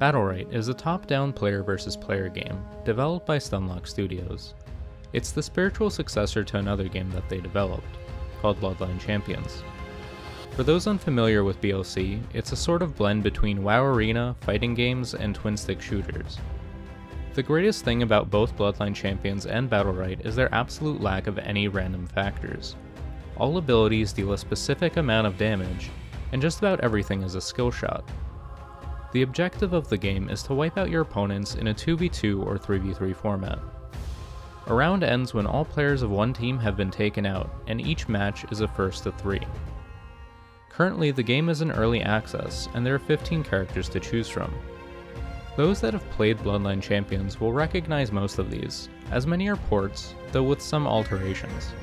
Battlerite is a top-down player versus player game developed by Stunlock Studios. It's the spiritual successor to another game that they developed, called Bloodline Champions. For those unfamiliar with BLC, it's a sort of blend between WoW Arena, fighting games, and twin-stick shooters. The greatest thing about both Bloodline Champions and Battlerite is their absolute lack of any random factors. All abilities deal a specific amount of damage, and just about everything is a skill shot. The objective of the game is to wipe out your opponents in a 2v2 or 3v3 format. A round ends when all players of one team have been taken out, and each match is a first to 3. Currently, the game is in early access, and there are 15 characters to choose from. Those that have played Bloodline Champions will recognize most of these, as many are ports, though with some alterations.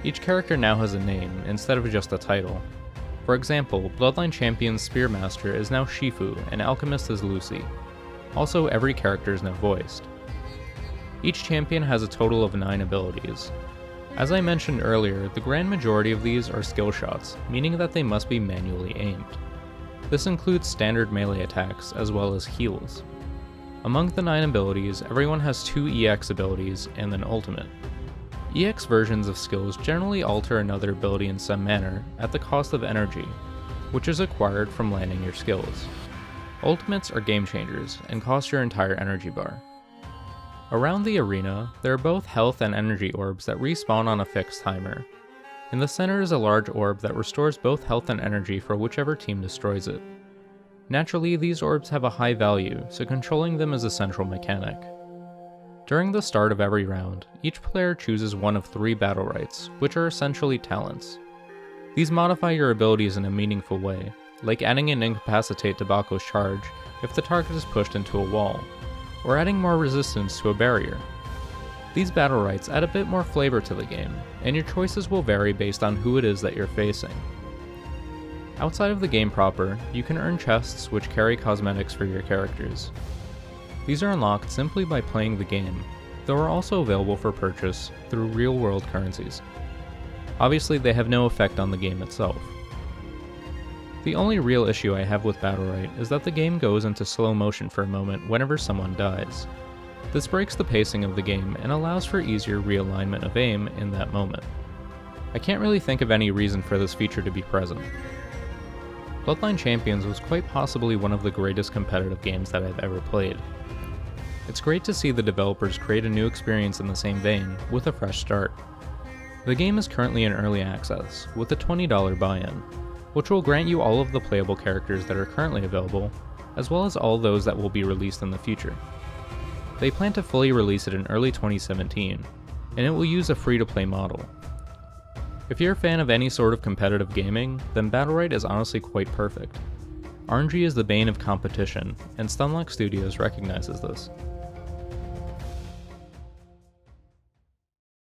Each character now has a name, instead of just a title. For example, Bloodline Champion's Spearmaster is now Shifu, and Alchemist is Lucy. Also, every character is now voiced. Each champion has a total of 9 abilities. As I mentioned earlier, the grand majority of these are skill shots, meaning that they must be manually aimed. This includes standard melee attacks as well as heals. Among the 9 abilities, everyone has 2 EX abilities and an ultimate. EX versions of skills generally alter another ability in some manner at the cost of energy, which is acquired from landing your skills. Ultimates are game changers and cost your entire energy bar. Around the arena, there are both health and energy orbs that respawn on a fixed timer. In the center is a large orb that restores both health and energy for whichever team destroys it. Naturally, these orbs have a high value, so controlling them is a central mechanic. During the start of every round, each player chooses one of 3 Battlerites, which are essentially talents. These modify your abilities in a meaningful way, like adding an Incapacitate to Bako's charge if the target is pushed into a wall, or adding more resistance to a barrier. These Battlerites add a bit more flavor to the game, and your choices will vary based on who it is that you're facing. Outside of the game proper, you can earn chests which carry cosmetics for your characters. These are unlocked simply by playing the game, though are also available for purchase through real-world currencies. Obviously, they have no effect on the game itself. The only real issue I have with Battlerite is that the game goes into slow motion for a moment whenever someone dies. This breaks the pacing of the game and allows for easier realignment of aim in that moment. I can't really think of any reason for this feature to be present. Bloodline Champions was quite possibly one of the greatest competitive games that I've ever played. It's great to see the developers create a new experience in the same vein, with a fresh start. The game is currently in early access, with a $20 buy-in, which will grant you all of the playable characters that are currently available, as well as all those that will be released in the future. They plan to fully release it in early 2017, and it will use a free-to-play model. If you're a fan of any sort of competitive gaming, then Battlerite is honestly quite perfect. RNG is the bane of competition, and Stunlock Studios recognizes this.